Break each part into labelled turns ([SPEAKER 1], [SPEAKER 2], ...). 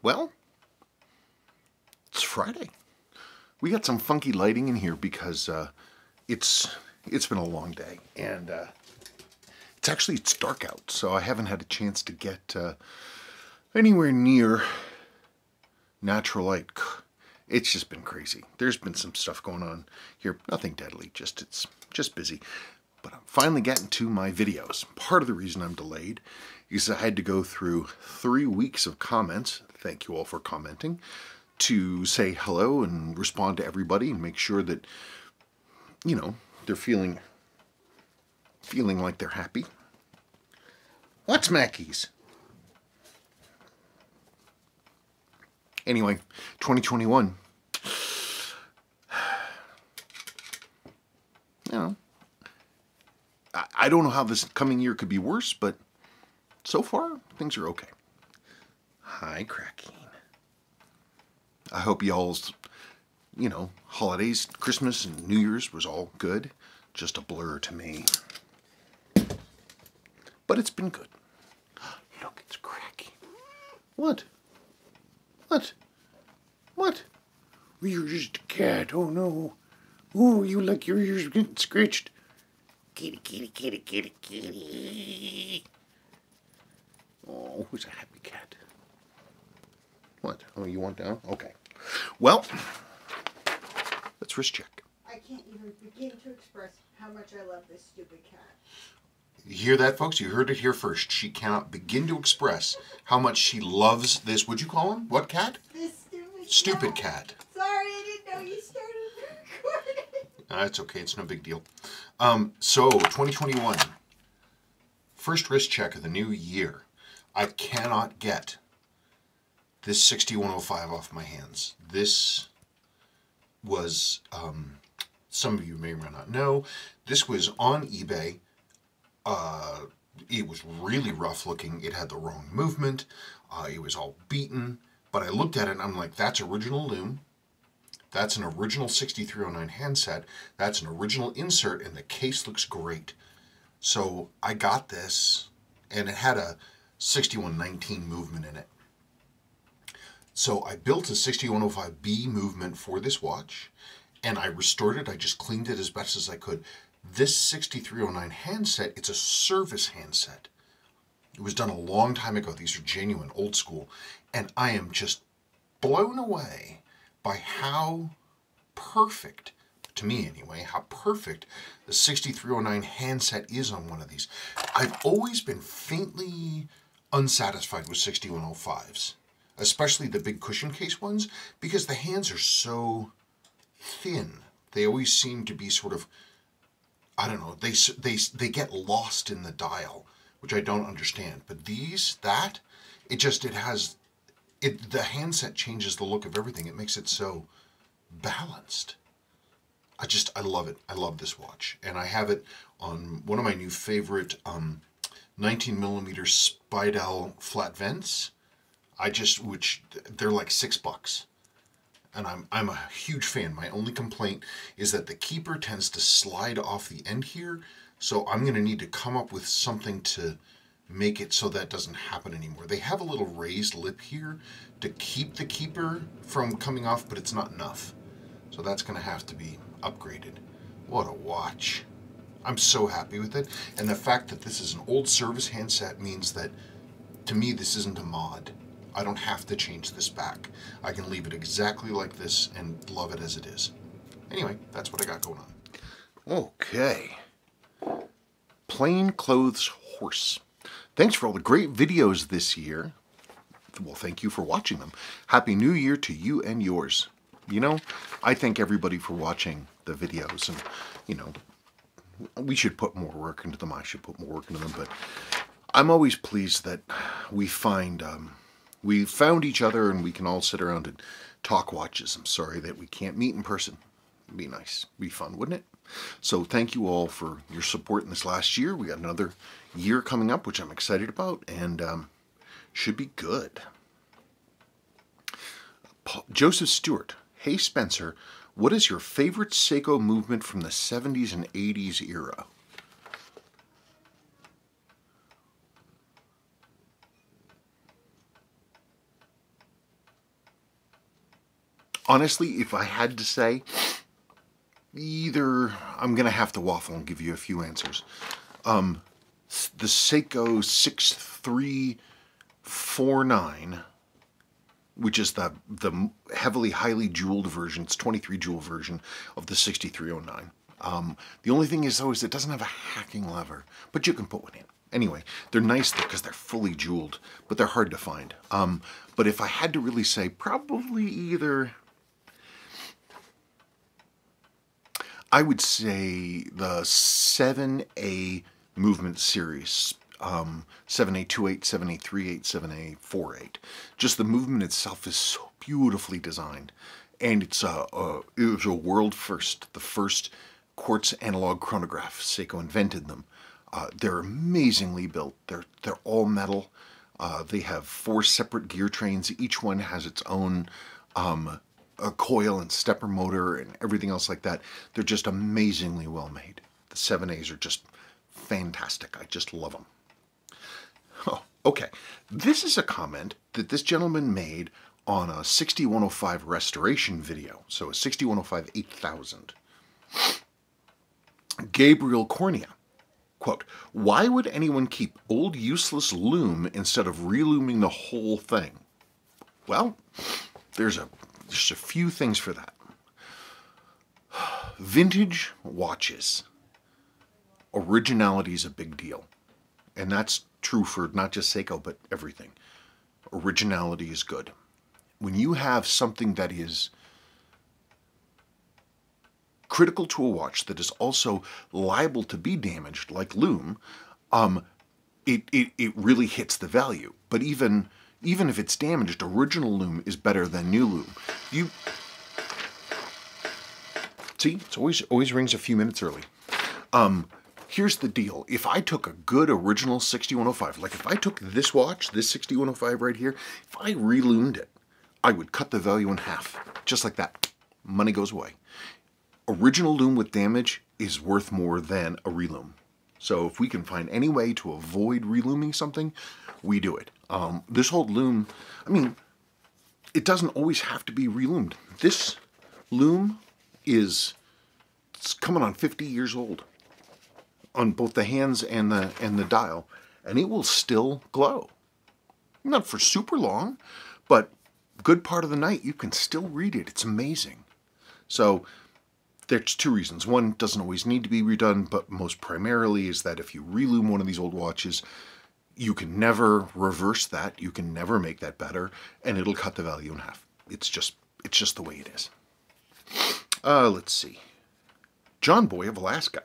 [SPEAKER 1] Well, it's Friday. We got some funky lighting in here because it's been a long day, and it's dark out, so I haven't had a chance to get anywhere near natural light. It's just been crazy. There's been some stuff going on here. Nothing deadly, it's just busy. But I'm finally getting to my videos. Part of the reason I'm delayed is I had to go through 3 weeks of comments. Thank you all for commenting, to say hello and respond to everybody and make sure that, you know, they're feeling like they're happy. What's Mackey's? Anyway, 2021. You know, I don't know how this coming year could be worse, but so far, things are okay. Hi, Kraken. I hope y'all's, holidays, Christmas and New Year's was all good. Just a blur to me. But it's been good. Look, it's Kraken. What? What? What? You're just a cat. Oh, no. Oh, you like your ears getting scratched. Kitty, kitty, kitty, kitty, kitty. Oh, who's a happy cat? What? Oh, you want down? Okay. Well, let's wrist check.
[SPEAKER 2] I can't even begin to express how much I love this stupid cat.
[SPEAKER 1] You hear that, folks? You heard it here first. She cannot begin to express how much she loves this. What'd you call him? What cat?
[SPEAKER 2] This
[SPEAKER 1] Stupid cat.
[SPEAKER 2] Sorry, I didn't know you started recording.
[SPEAKER 1] It's okay. It's no big deal. So, 2021. First wrist check of the new year. I cannot get this 6105 off my hands. This was, some of you may or may not know, this was on eBay. It was really rough looking. It had the wrong movement. It was all beaten. But I looked at it and I'm like, that's original loom. That's an original 6309 handset. That's an original insert, and the case looks great. So I got this, and it had a 6119 movement in it. So I built a 6105B movement for this watch, and I restored it. I just cleaned it as best as I could. This 6309 handset, it's a service handset. It was done a long time ago. These are genuine, old school. And I am just blown away by how perfect, to me anyway, how perfect the 6309 handset is on one of these. I've always been faintly unsatisfied with 6105s, especially the big cushion case ones, because the hands are so thin. They always seem to be sort of, I don't know, they get lost in the dial, which I don't understand. But these, the handset changes the look of everything. It makes it so balanced. I love it. I love this watch. And I have it on one of my new favorite 19mm Speidel flat vents. Which they're like $6. And I'm a huge fan. My only complaint is that the keeper tends to slide off the end here. So I'm going to need to come up with something to make it so that doesn't happen anymore. They have a little raised lip here to keep the keeper from coming off, but it's not enough. So that's going to have to be upgraded. What a watch. I'm so happy with it. And the fact that this is an old service handset means that, to me, this isn't a mod. I don't have to change this back. I can leave it exactly like this and love it as it is. Anyway, that's what I got going on. Okay. Plain Clothes Horse. Thanks for all the great videos this year. Well, thank you for watching them. Happy New Year to you and yours. I thank everybody for watching the videos, and, we should put more work into them. I should put more work into them, but I'm always pleased that we found each other and we can all sit around and talk watches. I'm sorry that we can't meet in person. It'd be nice. It'd be fun, wouldn't it? So thank you all for your support in this last year. We got another year coming up, which I'm excited about, and should be good. Joseph Stewart. Hey Spencer, what is your favorite Seiko movement from the 70s and 80s era? honestly, if I had to say, either I'm going to have to waffle and give you a few answers. The Seiko 6349, which is the highly jeweled version, it's 23 jewel version of the 6309. The only thing is, though, is it doesn't have a hacking lever, but you can put one in. Anyway, they're nice because they're fully jeweled, but they're hard to find. But if I had to really say, probably either, I would say the 7A movement series, 7A28, 7A38, 7A48. Just the movement itself is so beautifully designed, and it was a world first, the first quartz analog chronograph. Seiko invented them. They're amazingly built. They're all metal. They have 4 separate gear trains. Each one has its own a coil and stepper motor and everything else like that. They're just amazingly well made. The 7As are just fantastic. I just love them. Oh, okay. This is a comment that this gentleman made on a 6105 restoration video. So a 6105 8000. Gabriel Cornea. Quote, why would anyone keep old useless loom instead of reluming the whole thing? Well, there's just a few things for that. Vintage watches. Originality is a big deal. And that's true for not just Seiko, but everything. Originality is good. When you have something that is critical to a watch that is also liable to be damaged, like loom, it really hits the value. But even if it's damaged, original loom is better than new loom. See, it always rings a few minutes early. Here's the deal. If I took a good original 6105, like if I took this watch, this 6105 right here, if I reloomed it, I would cut the value in half. Just like that. Money goes away. Original loom with damage is worth more than a reloom. So if we can find any way to avoid relooming something, we do it. This whole loom, I mean, it doesn't always have to be reloomed. This loom it's coming on 50 years old on both the hands and the dial, and it will still glow. Not for super long, but good part of the night you can still read it. It's amazing. So there's 2 reasons. One, doesn't always need to be redone, but most primarily is that if you reloom one of these old watches, you can never reverse that. You can never make that better, and it'll cut the value in half. It's just the way it is. Let's see. John Boy of Alaska.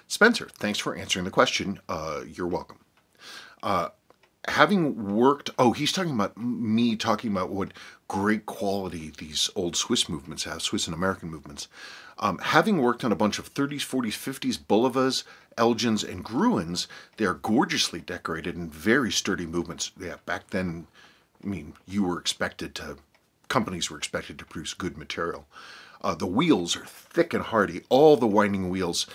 [SPEAKER 1] Spencer, thanks for answering the question. You're welcome. Having worked, he's talking about me talking about what great quality these old Swiss movements have, Swiss and American movements. Having worked on a bunch of 30s, 40s, 50s Bulivas, Elgins, and Gruens, they are gorgeously decorated and very sturdy movements. Yeah, back then, I mean, companies were expected to produce good material. The wheels are thick and hardy. All the winding wheels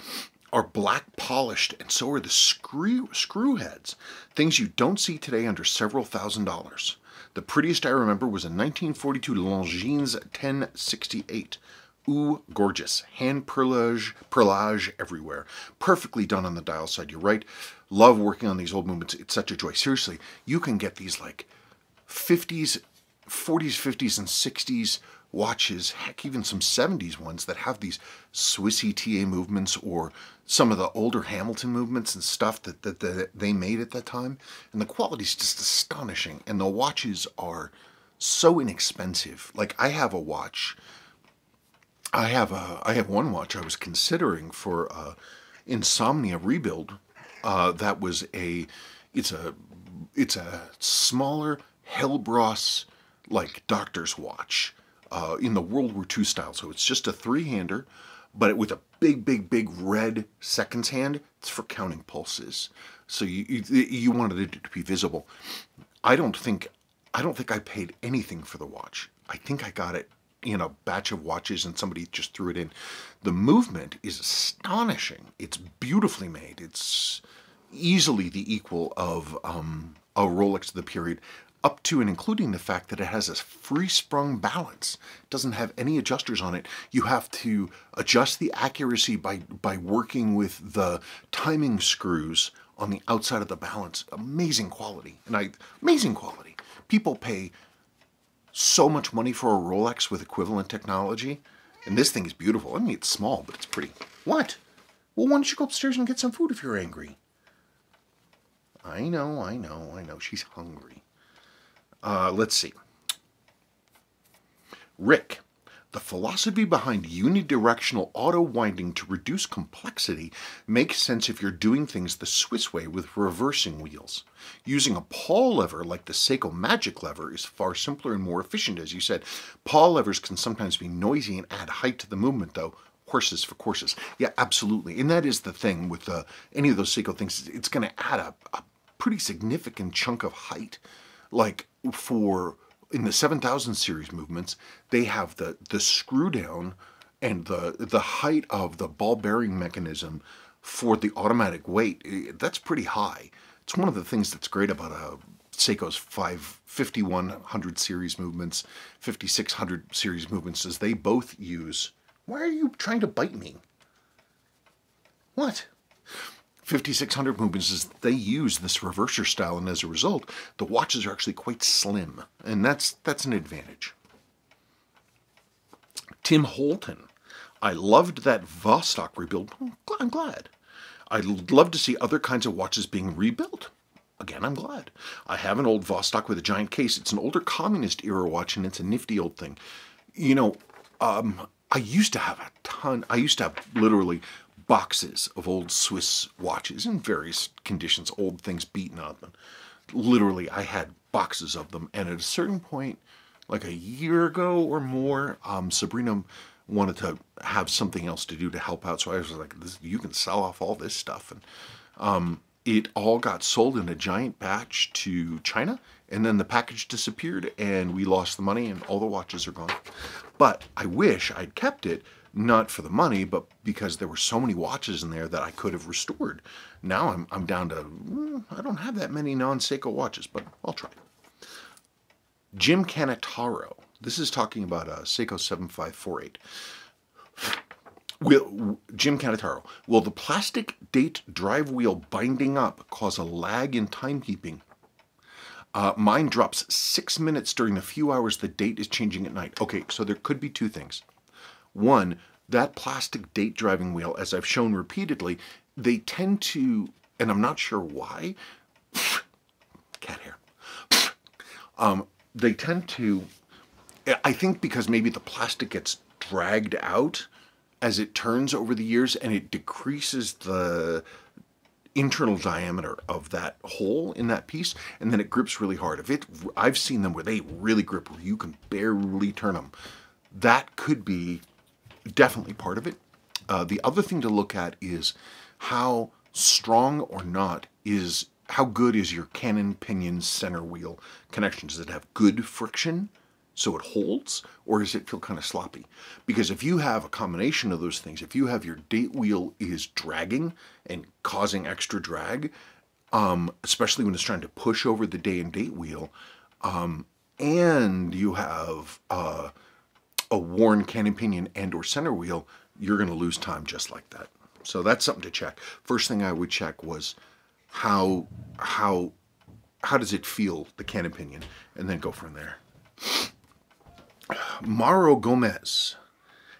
[SPEAKER 1] are black polished, and so are the screw heads. Things you don't see today under several $1,000s. The prettiest I remember was a 1942 Longines 1068. Ooh, gorgeous. Hand perlage everywhere. Perfectly done on the dial side. You're right. Love working on these old movements. It's such a joy. Seriously, you can get these like 40s, 50s, and 60s watches, heck, even some 70s ones that have these Swiss ETA movements or some of the older Hamilton movements and stuff that they made at that time. And the quality's just astonishing. And the watches are so inexpensive. Like, I have a watch. I have one watch I was considering for insomnia rebuild. That was it's a smaller Hellbros like doctor's watch in the World War II style. So it's just a 3-hander, but with a big red seconds hand. It's for counting pulses. So you wanted it to be visible. I don't think I paid anything for the watch. I think I got it in a batch of watches and somebody just threw it in. The movement is astonishing. It's beautifully made. It's easily the equal of a Rolex of the period. up to and including the fact that it has a free-sprung balance. It doesn't have any adjusters on it. You have to adjust the accuracy by working with the timing screws on the outside of the balance. Amazing quality. Amazing quality. People pay so much money for a Rolex with equivalent technology, and this thing is beautiful. I mean, it's small, but it's pretty. What? Well, why don't you go upstairs and get some food if you're angry? I know. She's hungry. Let's see. Rick, the philosophy behind unidirectional auto winding to reduce complexity makes sense if you're doing things the Swiss way with reversing wheels. Using a pawl lever like the Seiko magic lever is far simpler and more efficient, as you said. Pawl levers can sometimes be noisy and add height to the movement, though. Horses for courses. Yeah, absolutely. And that is the thing with any of those Seiko things. It's going to add a pretty significant chunk of height. Like in the 7000 series movements, they have the screw down and the height of the ball bearing mechanism for the automatic weight. That's pretty high. It's one of the things that's great about Seiko's 5100 series movements, 5600 series movements, is they both use. Why are you trying to bite me? What? 5600 movements is they use this reverser style, and as a result, the watches are actually quite slim, and that's an advantage. Tim Holton, I loved that Vostok rebuild. I'm glad. I'd love to see other kinds of watches being rebuilt. Again, I'm glad. I have an old Vostok with a giant case. It's an older communist era watch, and it's a nifty old thing. You know, I used to have a ton. I used to have literally boxes of old Swiss watches in various conditions, old things beaten up. And literally, I had boxes of them. And at a certain point, like a year ago or more, Sabrina wanted to have something else to do to help out. So I was like, you can sell off all this stuff. And it all got sold in a giant batch to China. And then the package disappeared and we lost the money and all the watches are gone. But I wish I'd kept it, not for the money, but because there were so many watches in there that I could have restored. Now I'm down to, I don't have that many non-Seiko watches, but I'll try. Jim Canataro. This is talking about a Seiko 7548. Jim Canataro. Will the plastic date drive wheel binding up cause a lag in timekeeping? Mine drops 6 minutes during the few hours the date is changing at night. Okay, so there could be two things. One, that plastic date driving wheel, as I've shown repeatedly, they tend to, and I'm not sure why, cat hair, they tend to, I think because maybe the plastic gets dragged out as it turns over the years and it decreases the internal diameter of that hole in that piece, and then it grips really hard. I've seen them where they really grip, where you can barely turn them. That could be definitely part of it. The other thing to look at is how strong or not is, how good is your cannon pinion center wheel connection? Does it have good friction so it holds, or does it feel kind of sloppy? Because if you have a combination of those things, if you have your date wheel is dragging and causing extra drag, especially when it's trying to push over the day and date wheel, and you have a worn cannon pinion and or center wheel, you're going to lose time just like that. So that's something to check. First thing I would check was how does it feel, the cannon pinion, and then go from there. Mauro Gomez.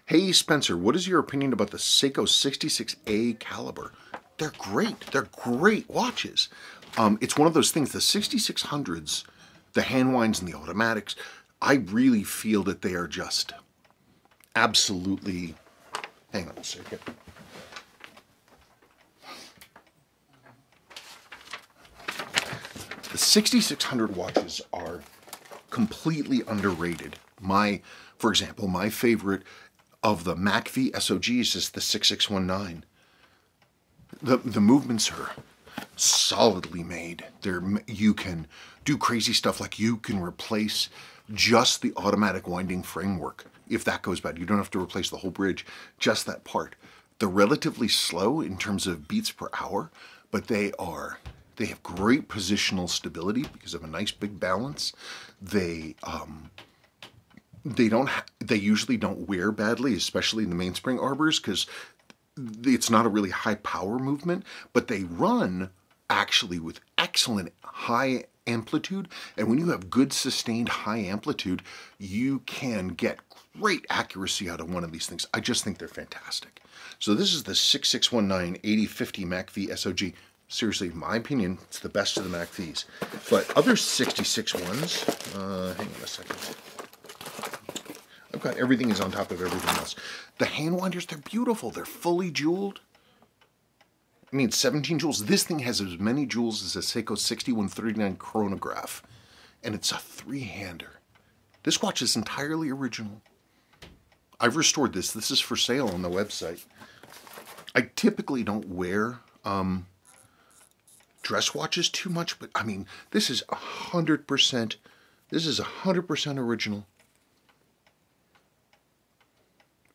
[SPEAKER 1] Hey Spencer, what is your opinion about the Seiko 66A caliber? They're great. They're great watches. It's one of those things, the 6600s, the hand winds and the automatics, I really feel that they are just absolutely, hang on a second. The 6600 watches are completely underrated. For example, my favorite of the MacV SOGs is the 6619. The movements are solidly made. You can do crazy stuff, like you can replace just the automatic winding framework. If that goes bad, you don't have to replace the whole bridge, just that part. They're relatively slow in terms of beats per hour, but they're They have great positional stability because of a nice big balance. They usually don't wear badly, especially in the mainspring arbors, because it's not a really high power movement, but they run actually with excellent high amplitude. And when you have good sustained high amplitude, you can get great accuracy out of one of these things. I just think they're fantastic. So this is the 6619 8050 MAC-V SOG. Seriously, in my opinion, it's the best of the MAC-Vs. But other 66 ones, hang on a second. I've got everything is on top of everything else. The hand winders, they're beautiful. They're fully jeweled. I mean, 17 jewels. This thing has as many jewels as a Seiko 6139 chronograph. And it's a three-hander. This watch is entirely original. I've restored this. This is for sale on the website. I typically don't wear dress watches too much, but I mean, this is 100%. This is 100% original.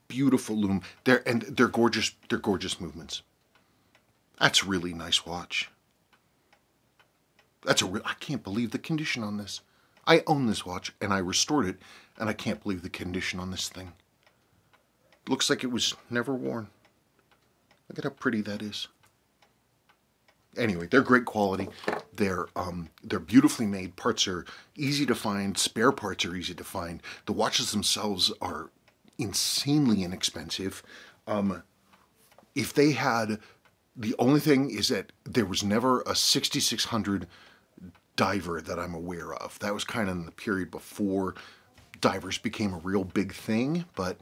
[SPEAKER 1] Beautiful loom. They're gorgeous. They're gorgeous movements. That's a really nice watch. I can't believe the condition on this. I own this watch and I restored it, and I can't believe the condition on this thing. It looks like it was never worn. Look at how pretty that is. Anyway, they're great quality. They're beautifully made. Parts are easy to find. Spare parts are easy to find. The watches themselves are insanely inexpensive. If they had, the only thing is that there was never a 6600 diver that I'm aware of. That was kind of in the period before divers became a real big thing. But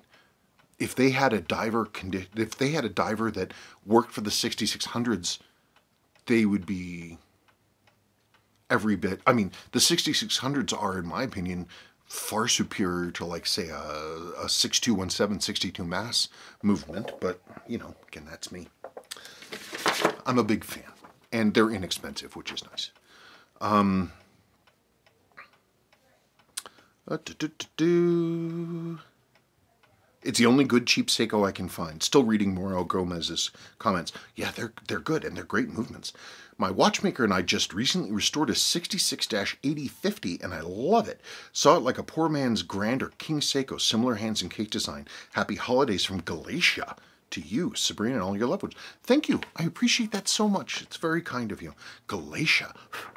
[SPEAKER 1] if they had a diver that worked for the 6600s, they would be every bit. I mean, the 6600s are, in my opinion, far superior to, like, say, a 6217, 62 mass movement. But, you know, again, that's me. I'm a big fan. And they're inexpensive, which is nice. It's the only good cheap Seiko I can find. Still reading Mauro Gomez's comments. Yeah, they're good, and they're great movements. My watchmaker and I just recently restored a 66-8050, and I love it. Saw it like a poor man's Grand or King Seiko, similar hands and case design. Happy holidays from Galatia to you, Sabrina, and all your loved ones. Thank you. I appreciate that so much. It's very kind of you. Galatia.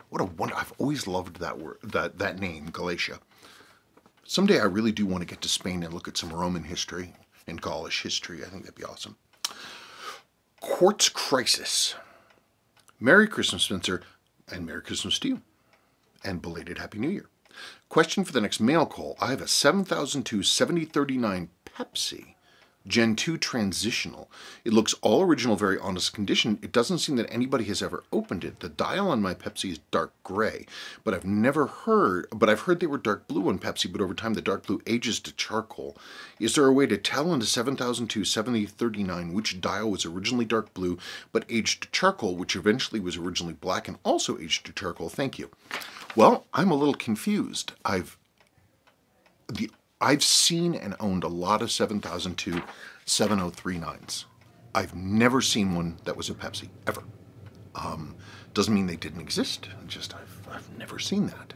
[SPEAKER 1] What a wonder. I've always loved that word, that name, Galatia. Someday I really do want to get to Spain and look at some Roman history and Gaulish history. I think that'd be awesome. Quartz Crisis. Merry Christmas, Spencer, and Merry Christmas to you. And belated Happy New Year. Question for the next mail call. I have a 7002 7039 Pepsi Gen 2 Transitional. It looks all original, very honest condition. It doesn't seem that anybody has ever opened it. The dial on my Pepsi is dark gray, but I've heard they were dark blue on Pepsi, but over time the dark blue ages to charcoal. Is there a way to tell on the 7002 7039 which dial was originally dark blue, but aged to charcoal, which eventually was originally black and also aged to charcoal? Thank you. Well, I'm a little confused. I've seen and owned a lot of 7002 7039s. I've never seen one that was a Pepsi, ever. Doesn't mean they didn't exist, just I've never seen that.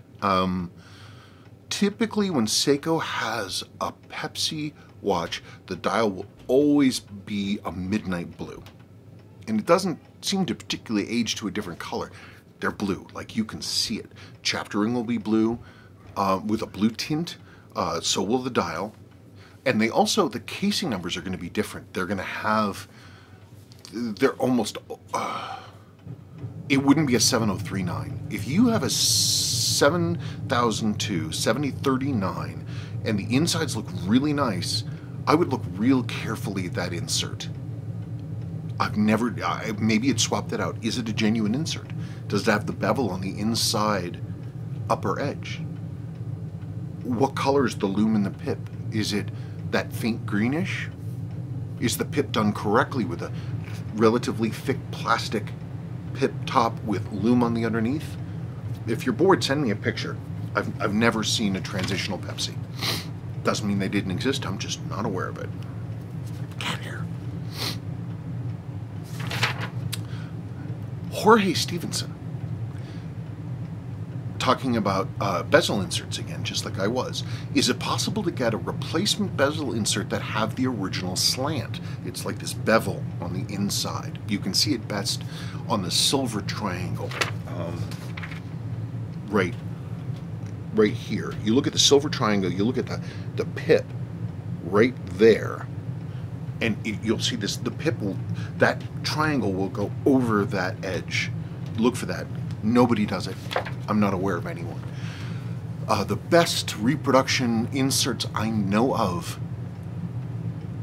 [SPEAKER 1] Typically when Seiko has a Pepsi watch, the dial will always be a midnight blue. And it doesn't seem to particularly age to a different color. They're blue, like you can see it. Chapter ring will be blue, with a blue tint. So will the dial. And the casing numbers are going to be different. They're going to have, they're almost, it wouldn't be a 7039. If you have a 7002 7039 and the insides look really nice, I would look real carefully at that insert. Maybe it swapped it out. Is it a genuine insert? Does it have the bevel on the inside upper edge? What color is the loom in the pip? Is it that faint greenish? Is the pip done correctly with a relatively thick plastic pip top with loom on the underneath? If you're bored, send me a picture. I've never seen a transitional Pepsi. Doesn't mean they didn't exist, I'm just not aware of it. Cat hair. Jorge Stevenson. talking about bezel inserts again, just like I was. Is it possible to get a replacement bezel insert that have the original slant? It's like this bevel on the inside. You can see it best on the silver triangle, right here. You look at the silver triangle, you look at the pip right there, and you'll see this, the pip will, that triangle will go over that edge. Look for that. Nobody does it. I'm not aware of anyone. The best reproduction inserts I know of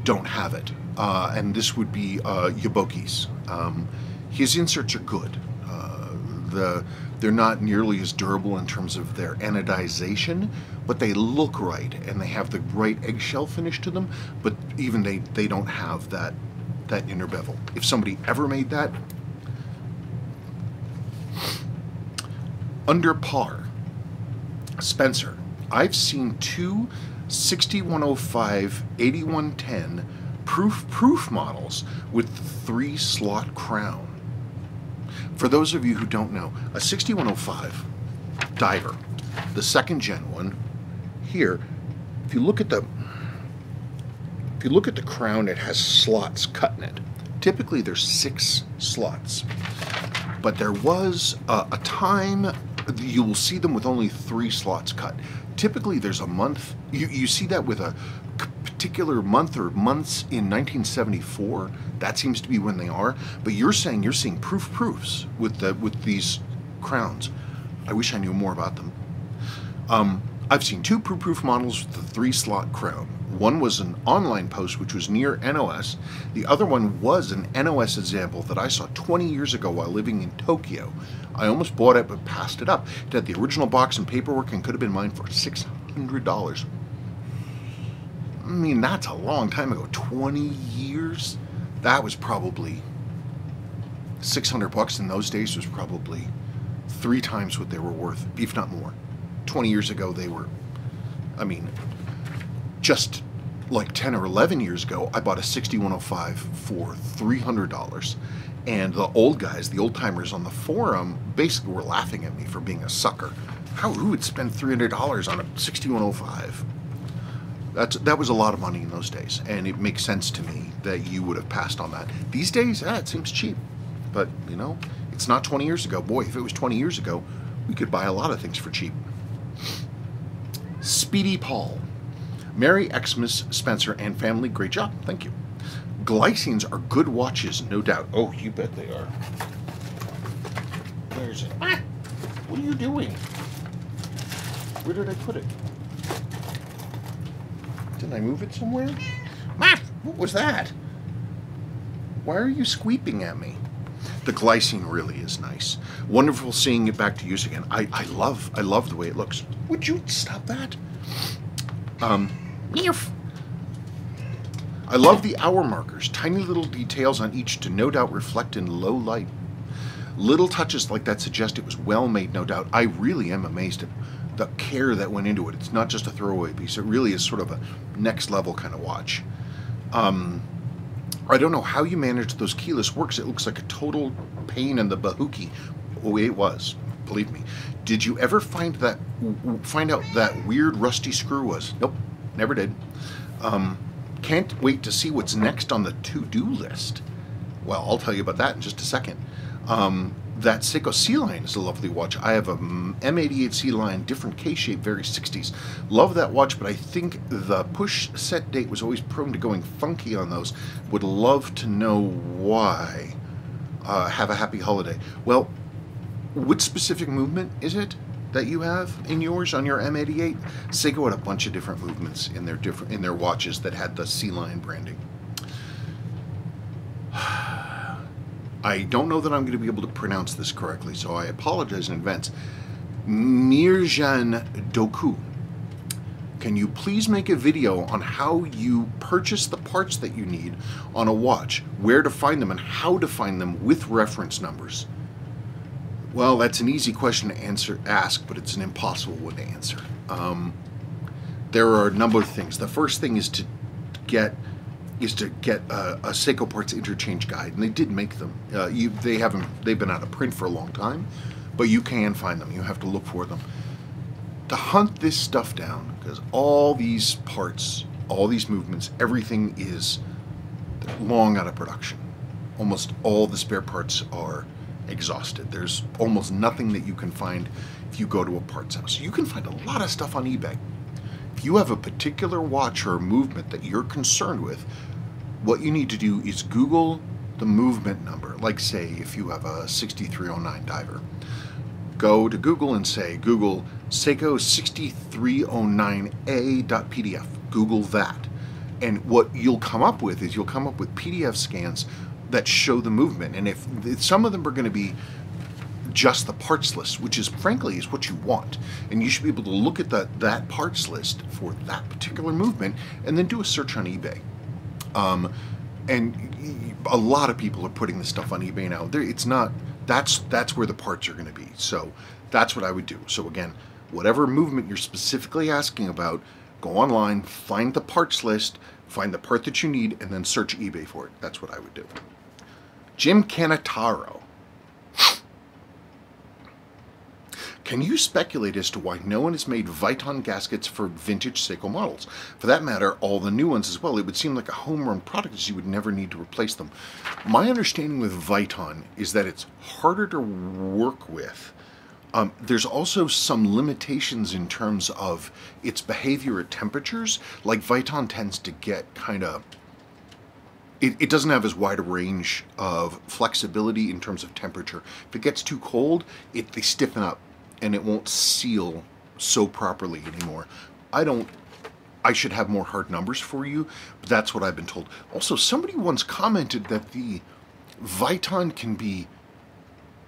[SPEAKER 1] don't have it. And this would be Yaboki's. His inserts are good. They're not nearly as durable in terms of their anodization, but they look right, and they have the right eggshell finish to them, but even they don't have that inner bevel. If somebody ever made that, under par, Spencer, I've seen two 6105 8110 proof models with 3-slot crown. For those of you who don't know, a 6105 diver, the second gen one, here, if you look at the crown, it has slots cut in it. Typically there's 6 slots, but there was a time you will see them with only 3 slots cut. Typically there's a month, you see that with a particular month or months in 1974. That seems to be when they are, but you're saying you're seeing proofs with these crowns. I wish I knew more about them. I've seen 2 proof models with the 3-slot crown. One was an online post which was near NOS. The other one was an NOS example that I saw 20 years ago while living in Tokyo. I almost bought it but passed it up. It had the original box and paperwork and could have been mine for $600. I mean, that's a long time ago. 20 years? That was probably $600 in those days was probably 3 times what they were worth, if not more. 20 years ago they were, I mean, just like 10 or 11 years ago, I bought a 6105 for $300. And the old guys, the old timers on the forum, basically were laughing at me for being a sucker. Who would spend $300 on a 6105? That was a lot of money in those days, and it makes sense to me that you would have passed on that. These days, it seems cheap, but you know, it's not 20 years ago. Boy, if it was 20 years ago, we could buy a lot of things for cheap. Speedy Paul. Merry Xmas, Spencer, and family. Great job. Thank you. Glycines are good watches, no doubt. Oh, you bet they are. There's it. Ah! What are you doing? Where did I put it? Didn't I move it somewhere? Ah! What was that? Why are you squeeping at me? The glycine really is nice. Wonderful seeing it back to use again. I love the way it looks. Would you stop that? I love the hour markers. Tiny little details on each to no doubt reflect in low light. Little touches like that suggest it was well made, no doubt. I really am amazed at the care that went into it. It's not just a throwaway piece. It really is sort of a next level kind of watch. I don't know how you managed those keyless works. It looks like a total pain in the bahuki. Oh, it was. Believe me. Did you ever find out that weird rusty screw was? Nope, never did. Can't wait to see what's next on the to-do list. Well, I'll tell you about that in just a second. That Seiko C-Line is a lovely watch. I have a M88 C-Line, different K-shape, very 60s. Love that watch, but I think the push set date was always prone to going funky on those. Would love to know why. Have a happy holiday. Well, what specific movement is it that you have in yours on your M88? Seiko had a bunch of different movements in their watches that had the C-Line branding. I don't know that I'm going to be able to pronounce this correctly, so I apologize in advance. Mirjan Doku. Can you please make a video on how you purchase the parts that you need on a watch, where to find them, and how to find them with reference numbers? Well, that's an easy question to ask, but it's an impossible one to answer. There are a number of things. The first thing is to get a Seiko parts interchange guide, and they did make them. They've been out of print for a long time, but you can find them. You have to look for them. To hunt this stuff down, because all these parts, all these movements, everything is long out of production. Almost all the spare parts are exhausted. There's almost nothing that you can find if you go to a parts house. You can find a lot of stuff on eBay. If you have a particular watch or a movement that you're concerned with, what you need to do is Google the movement number. Like say if you have a 6309 diver, go to Google and say Google Seiko 6309A.pdf. Google that, and what you'll come up with is PDF scans that show the movement. And if some of them are going to be just the parts list, which is frankly is what you want, and you should be able to look at that parts list for that particular movement and then do a search on eBay. And a lot of people are putting this stuff on eBay now. It's not, that's where the parts are going to be. So that's what I would do. So again, whatever movement you're specifically asking about, go online, find the parts list, find the part that you need, and then search eBay for it. That's what I would do. Jim Canataro. Can you speculate as to why no one has made Viton gaskets for vintage Seiko models? For that matter, all the new ones as well. It would seem like a home run product as you would never need to replace them. My understanding with Viton is that it's harder to work with. There's also some limitations in terms of its behavior at temperatures. Like Viton tends to get kind of... It doesn't have as wide a range of flexibility in terms of temperature. If it gets too cold, they stiffen up and it won't seal so properly anymore. I should have more hard numbers for you, but that's what I've been told. Also, somebody once commented that the Viton can be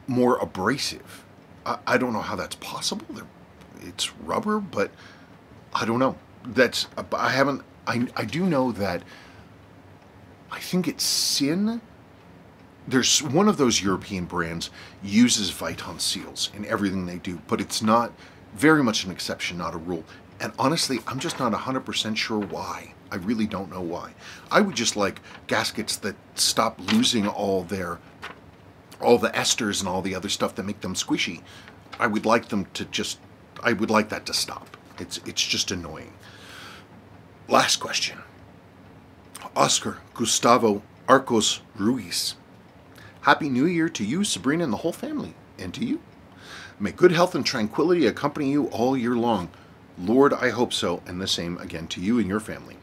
[SPEAKER 1] more abrasive. I don't know how that's possible. It's rubber, but I don't know. I do know that I think it's Sin. There's one of those European brands uses Viton seals in everything they do, but it's not very much an exception, not a rule. And honestly, I'm just not 100% sure why. I really don't know why. I would just like gaskets that stop losing all the esters and all the other stuff that make them squishy. I would like them to just, I would like that to stop. It's just annoying. Last question. Oscar Gustavo Arcos Ruiz. Happy New Year to you, Sabrina, and the whole family, and to you. May good health and tranquility accompany you all year long. Lord, I hope so, and the same again to you and your family.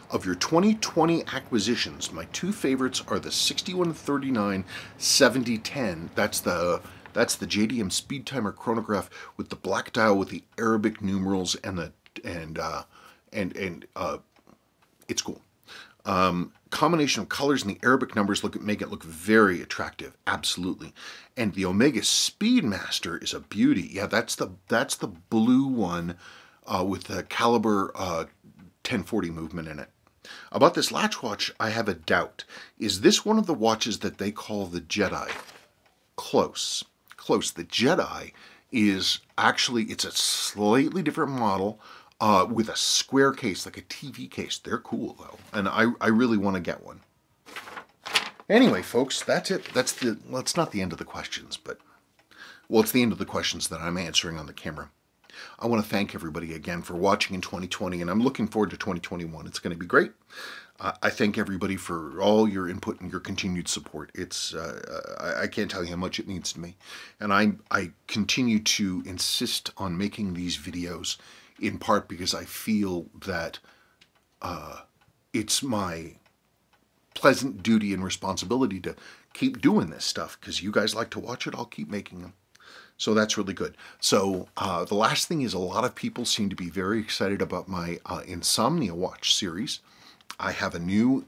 [SPEAKER 1] Of your 2020 acquisitions, my two favorites are the 6139 7010. That's the JDM speed timer chronograph with the black dial with the Arabic numerals and it's cool. Combination of colors and the Arabic numbers make it look very attractive. Absolutely. And the Omega Speedmaster is a beauty. Yeah, that's the blue one with the caliber 1040 movement in it. About this latch watch, I have a doubt. Is this one of the watches that they call the Jedi? Close. Close. The Jedi is actually, it's a slightly different model. With a square case, like a TV case. They're cool, though. And I really want to get one. Anyway, folks, that's it. Well, it's not the end of the questions, but... Well, it's the end of the questions that I'm answering on the camera. I want to thank everybody again for watching in 2020, and I'm looking forward to 2021. It's going to be great. I thank everybody for all your input and your continued support. It's I can't tell you how much it means to me. And I continue to insist on making these videos in part because I feel that it's my pleasant duty and responsibility to keep doing this stuff because you guys like to watch it. I'll keep making them. So that's really good. So the last thing is a lot of people seem to be very excited about my Insomnia Watch series. I have a new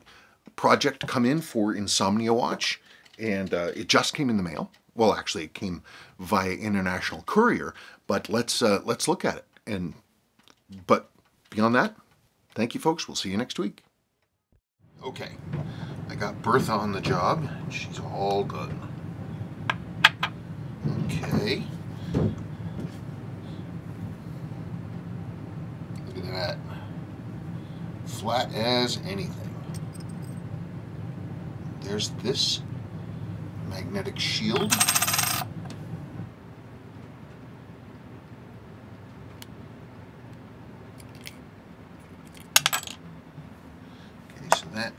[SPEAKER 1] project come in for Insomnia Watch, and it just came in the mail. Well, actually, it came via international courier, but let's look at it. But beyond that, thank you, folks. We'll see you next week. Okay, I got Bertha on the job. She's all done. Okay. Look at that. Flat as anything. There's this magnetic shield.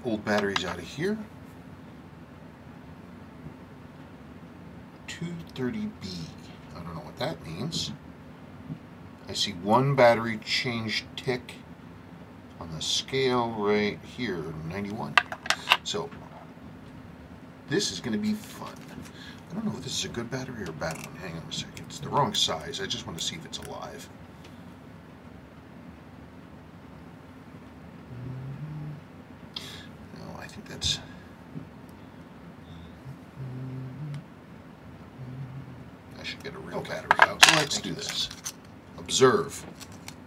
[SPEAKER 1] old batteries out of here. 230B. I don't know what that means. I see one battery change tick on the scale right here, 91. So this is going to be fun. I don't know if this is a good battery or a bad one. Hang on a second. It's the wrong size. I just want to see if it's alive. No, I think that's... I should get a real battery out. So let's do this. Observe.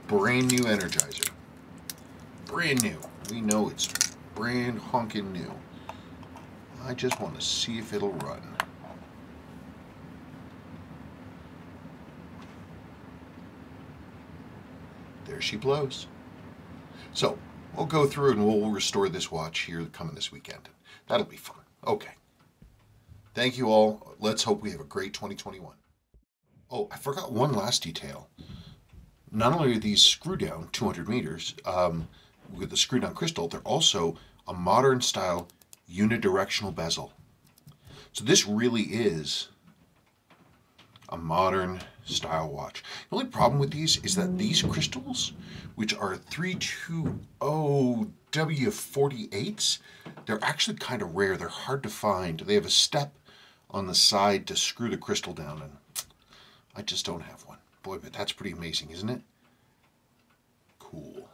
[SPEAKER 1] Brand new Energizer. Brand new. We know it's brand honkin' new. I just want to see if it'll run. There she blows. So, we'll go through and we'll restore this watch here coming this weekend. That'll be fun. Okay. Thank you all. Let's hope we have a great 2021. Oh, I forgot one last detail. Not only are these screw down 200 meters with the screw down crystal, they're also a modern style unidirectional bezel. So this really is a modern style watch. The only problem with these is that these crystals, which are 320W48s, they're actually kind of rare. They're hard to find. They have a step on the side to screw the crystal down, and I just don't have one. Boy, but that's pretty amazing, isn't it? Cool.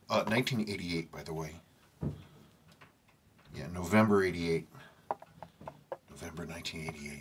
[SPEAKER 1] 1988, by the way. Yeah, November 88. November 1988.